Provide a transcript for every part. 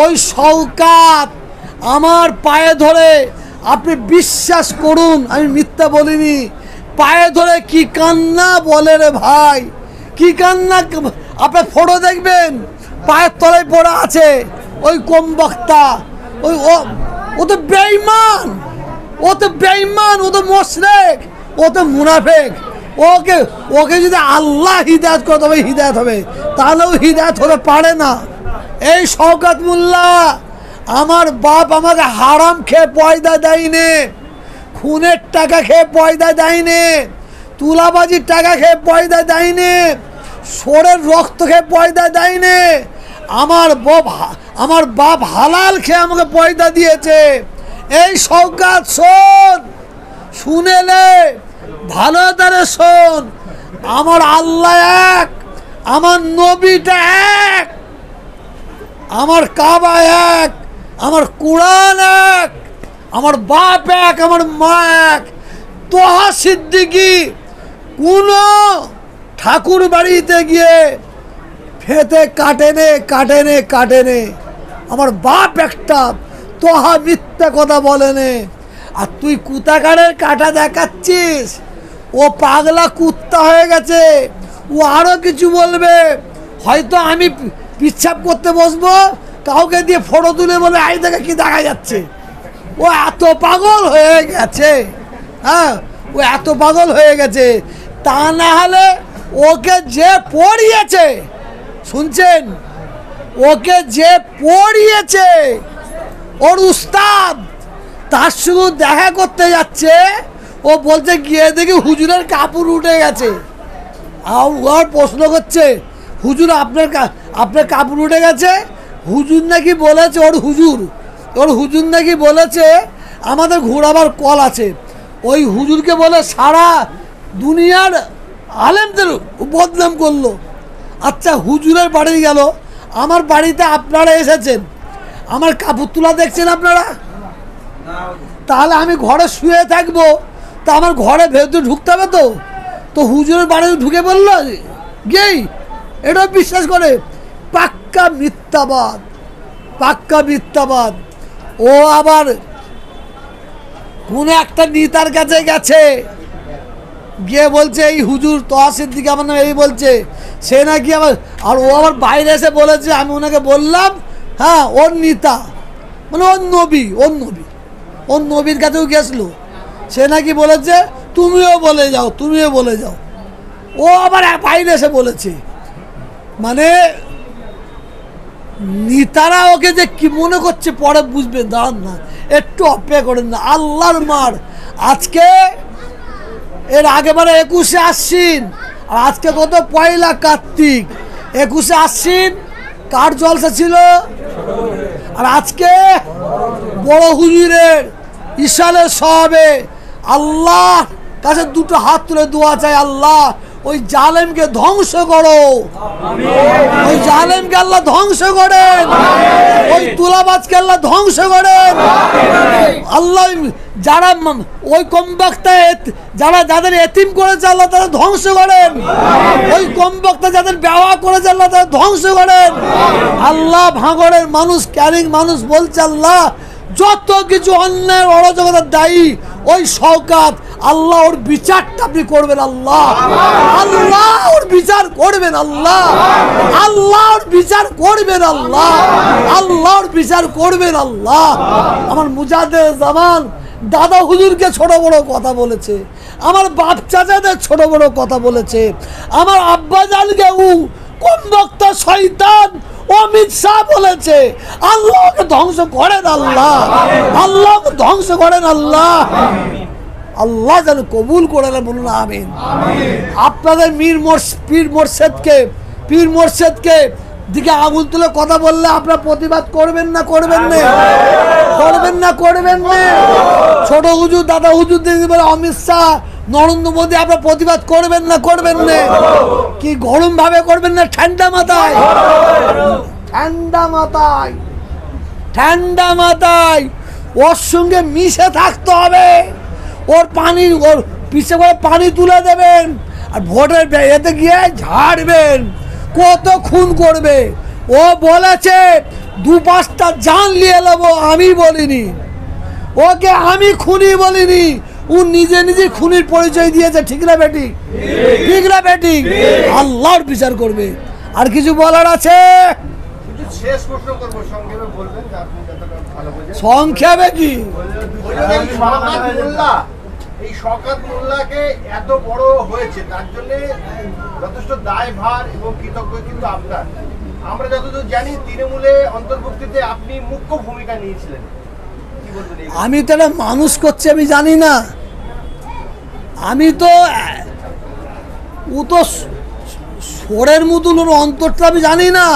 ওই শওকাত আমার পায়ে ধরে, আপনি বিশ্বাস করুন আমি মিথ্যা বলিনি, পায়ে ধরে কি কান্না বলে রে ভাই, কি কান্না। আপনার ফটো দেখবেন পায়ের তলায় পড়া আছে ওই কম বক্তা, ওই ও তো বেঈমান, ও তো বেঈমান, ও তো মুশরিক, ও তো মুনাফিক। ওকে যদি আল্লাহ হিদায়াত করে তবে হিদায়াত হবে, তাহলেও হিদায়াত হতে পারে না। এই শওকত মোল্লা, আমার বাপ আমাকে হারাম খেয়ে পয়দা দেয়নি, খুনের টাকা খেয়ে পয়দা দেয়নি, তুলাবাজির টাকা খেয়ে পয়দা দেয়নি, সোরের রক্ত খেয়ে পয়দা দেয়নি। আমার বাপ হালাল খেয়ে আমাকে পয়দা দিয়েছে। এই শওকত শোন, শুনেলে ভালো তারে শোন, আমার আল্লাহ এক, আমার নবীটা এক, আমার কাবা এক, আমার কুরআন এক, আমার বাপ এক, আমার মা এক। তোহা সিদ্দিকী কোনো ঠাকুর বাড়িতে গিয়ে ফেতে কাটেনে। আমার বাপ একটা, তোহা মিথ্যা কথা বলেনে। আর তুই কুতাকারের কাটা দেখাচ্ছিস, ও পাগলা কুত্তা হয়ে গেছে, ও আরও কিছু বলবে। হয়তো আমি পিচ্ছাপ করতে বসবো, কাউকে দিয়ে ফটো তুলে বলে আই দেখে কি দেখা যাচ্ছে। ও এত পাগল হয়ে গেছে, হ্যাঁ, ও এত পাগল হয়ে গেছে। তা না হলে ওকে যে পড়িয়েছে, শুনছেন, ওকে যে পড়িয়েছে ওর উস্তাদ, তার সঙ্গে দেখা করতে যাচ্ছে, ও বলছে গিয়ে দেখি হুজুরের কাপড় উঠে গেছে। আর প্রশ্ন করছে, হুজুর আপনার কাপড় উঠে গেছে? হুজুর নাকি বলেছে, ওর হুজুর নাকি বলেছে আমাদের ঘোরাবার কল আছে। ওই হুজুরকে বলে সারা দুনিয়ার আলেমদের বদনাম করলো। আচ্ছা, হুজুরের বাড়ি গেল, আমার বাড়িতে আপনারা এসেছেন, আমার কাপড় তোলা দেখছেন আপনারা? তাহলে আমি ঘরে শুয়ে থাকবো, তা আমার ঘরে ভেতরে ঢুকতে হবে তো হুজুরের বাড়িতে ঢুকে বললো গেই, এটা বিশ্বাস করে। পাক্কা মিথ্যাবাদ। ও আবার কোনো একটা নেতার কাছে গেছে, গিয়ে বলছে এই হুজুর তোহা সিদ্দিকী আমার নামে এই বলছে, সে নাকি আবার, আর ও আবার বাইরে এসে বলেছে আমি ওনাকে বললাম, হ্যাঁ ওর নেতা মানে ওর নবীর কাছেও গেছিল, সে নাকি বলেছে তুমিও বলে যাও। ও আবার বাইরে এসে বলেছে। মানে নেতারা ওকে যে কি মনে করছে পরে বুঝবেন, দাঁড়ান না, একটু অপেক্ষা করেন না। আল্লাহর মার, আজকে এর আগেবারে 21শে আশ্বিন, আর আজকে কত পয়লা কার্তিক। 21শে আশ্বিন কার জলসা ছিল, আর আজকে বড় হুজুরের ইশারের সবে আল্লাহ কাছে দুটো হাত তুলে দোয়া চাই, আল্লাহ ওই জালেমকে ধ্বংস করো, ওই জালেমকে আল্লাহ ধ্বংস করেন, ওই তুলাবাজকে আল্লাহ ধ্বংস করেন। আল্লাহ যারা ওই কমবক্তায় যাদের এতিম করেছে আল্লাহ তারা ধ্বংস করেন, ওই কমবক্তা যাদের ব্যবহার করেছে আল্লাহ তারা ধ্বংস করেন। আল্লাহ ভাঙড়ের মানুষ, ক্যারিং মানুষ বলছে আল্লাহ যত কিছু অন্যায় অরাজকতার দায়ী ওই শওকত, আল্লাহ ওর বিচারটা আপনি করবেন, আল্লাহ ওর বিচার করবেন, আল্লাহ ওর বিচার করবেন, আল্লাহ ওর বিচার করবেন, আল্লাহ। আমার মুজাহিদুর জামান দাদা হুজুরকে ছোট বড় কথা বলেছে, আমার বাপ চাচাদের ছোট বড় কথা বলেছে, আমার আব্বা জানকে কোন বক্তা শয়তান অমিত শাহ বলেছে। আল্লাহকে ধ্বংস করেন, আল্লাহকে ধ্বংস করেন, আল্লাহ যেন কবুল করে বলুন আমিন। আপনাদের পীর মোর্শেদকে দিকে আঙুল তুলে কথা বললে আপনারা প্রতিবাদ করবেন না? ছোট হুজুর দাদা হুজুর দিদি বলে অমিত শাহ নরেন্দ্র মোদী, আপনারা প্রতিবাদ করবেন না? কি গরম ভাবে করবেন না ঠান্ডা মাথায় ওর সঙ্গে মিশে থাকতে হবে, ওর পিছে করে পানি তুলে দেবেন, আর ভোটের এতে গিয়ে ঝাড়বেন, কত খুন করবে। ও বলেছে দু-পাঁচটা জান নিয়ে নেবো আমি বলিনি, ওকে আমি খুনি বলিনি, ও নিজে নিজে খুনির পরিচয় দিয়েছে। ঠিক না বেটি? ঠিক না বেটি? আল্লাহর বিচার করবে। আর কিছু বলার আছে? শেষ প্রশ্ন করবো, সংক্ষেপে বলবেন যে আপনি যতটা ভালো বোঝেন। সংক্ষেপে কি? এই শওকত মোল্লাকে এত বড় হয়েছে, তার জন্য যথেষ্ট দায়ভার এবং কৃতজ্ঞ কিন্তু আপনার। আমরা যতদূর জানি তৃণমূলে অন্তর্ভুক্তিতে আপনি মুখ্য ভূমিকা নিয়েছিলেন। কি বলবেন এই? আমি তো এটা মানুষ করছে আমি জানি না, আমি তো ও তো সোরের মতন, ওর অন্তরটা আমি জানি না।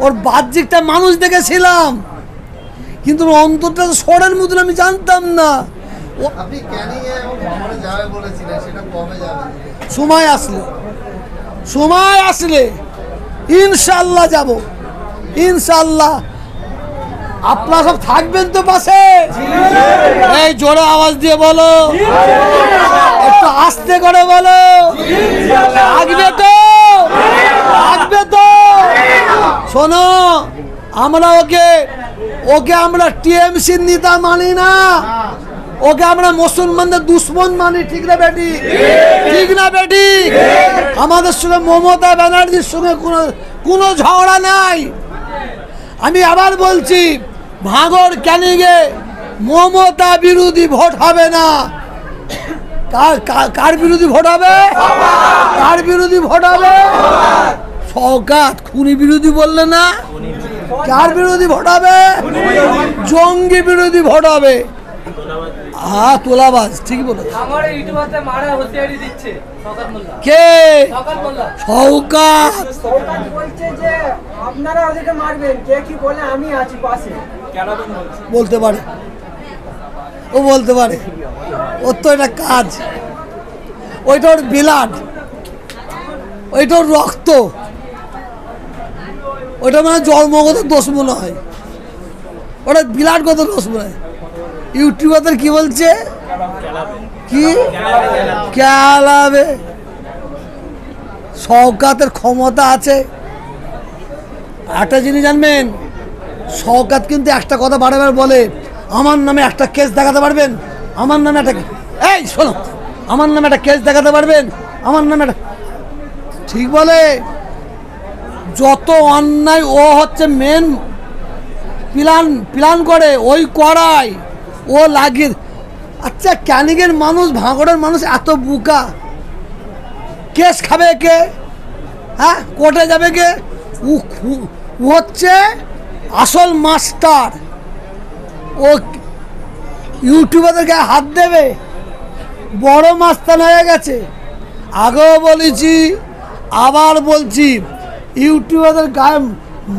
ওর বাহ্যিকটা মানুষ দেখেছিলাম, কিন্তু ওর অন্তরটা তো সোরের মতন আমি জানতাম না। আপনি ক্যানিং এ এবং ভ্রমণে যাবে বলেছিলেন, সেটা কবে যাবে? সময় আসলে, সময় আসলে ইনশাল্লাহ যাব, ইনশাল্লাহ। আপনারা সব থাকবেন তো পাশে? এই জোরে আওয়াজ দিয়ে বলো, একটু আস্তে করে বলো। থাকবে তো? থাকবে তো? শোনো, আমরা ওকে আমরা টিএমসির নেতা মানি না, ওকে আমরা মুসলমানদের দুশ্মন মানি। ঠিক না বেটি? ঠিক না বেটি? আমাদের সঙ্গে মমতা ব্যানার্জির সঙ্গে কোনো ঝগড়া নাই। আমি আবার বলছি, ভাঙড় ক্যানিংয়ে মমতা বিরোধী ভোট হবে না। কার বিরোধী ভোট হবে? কার বিরোধী ভোট হবে? শওকত খুনি বিরোধী বললে না? কার বিরোধী ভোট হবে? জঙ্গি বিরোধী ভোট হবে। হ্যাঁ, তোলাবাজ, ঠিক বলে। কে? শওকত। বলতে পারে, ও বলতে পারে, ওর তো এটা কাজ। ওইটা ওর ব্লাড, ওইটা ওর রক্ত, ওইটা মানে জন্মগত দোষ মনে হয়, ওটা ব্লাডগত দোষ মনে হয়। ইউটিউবারদের কি বলছে? কি খেলাবে? শওকতের ক্ষমতা আছে। একটা জিনিস জানবেন, শওকত কিন্তু একটা কথা বারবার বলে, আমার নামে একটা কেস দেখাতে পারবেন? আমার নামে একটা, এই শোনো, আমার নামে একটা কেস দেখাতে পারবেন? আমার নামে একটা, ঠিক বলে। যত অন্যায় ও হচ্ছে মেন প্ল্যান করে, ওই করায় ও লাগিয়ে। আচ্ছা, ক্যানিংয়ের মানুষ, ভাঙড়ের মানুষ এত বোকা, কেস খাবে কে? হ্যাঁ, কোর্টে যাবে কে? ও হচ্ছে আসল মাস্টার। ও ইউটিউবারদেরকে হাত দেবে, বড় মাস্তান হয়ে গেছে। আগেও বলেছি, আবার বলছি, ইউটিউবারদের গায়ে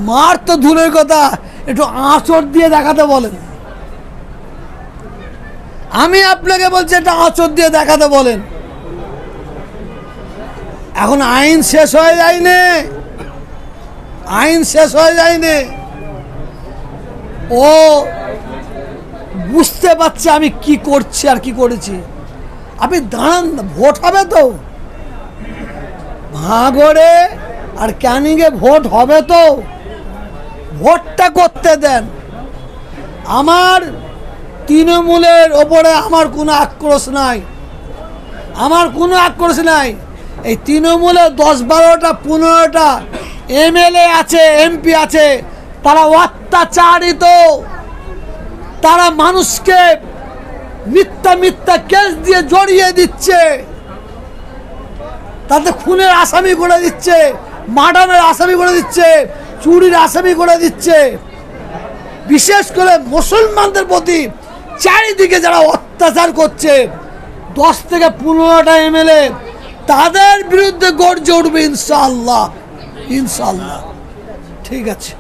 মার তো দূরের কথা, একটু আঁচড় দিয়ে দেখাতে বলেন। আমি আপনাকে বলছি, এটা আঁচড় দিয়ে দেখাতে বলেন। এখন আইন শেষ হয়ে যায়নি, আইন শেষ হয়ে যায়নি। ও বুঝতে পারছে আমি কি করছি আর কি করেছি। আপনি দাঁড়ান, ভোট হবে তো ভাঙড়ে আর ক্যানিংয়ে, ভোট হবে তো, ভোটটা করতে দেন। আমার তৃণমূলের ওপরে আমার কোনো আক্রোশ নাই, আমার কোনো আক্রোশ নাই। এই তৃণমূলে 10-12টা 15টা এমএলএ আছে, এমপি আছে, তারা অত্যাচারিত, তারা মানুষকে মিথ্যা মিথ্যা কেস দিয়ে জড়িয়ে দিচ্ছে, তাতে খুনের আসামি করে দিচ্ছে, মার্ডারের আসামি করে দিচ্ছে, চুরির আসামি করে দিচ্ছে। বিশেষ করে মুসলমানদের প্রতি চারিদিকে যারা অত্যাচার করছে, 10 থেকে 15টা এমএলএ, তাদের বিরুদ্ধে গর্জে উঠবে ইনশাআল্লাহ, ইনশাআল্লাহ। ঠিক আছে।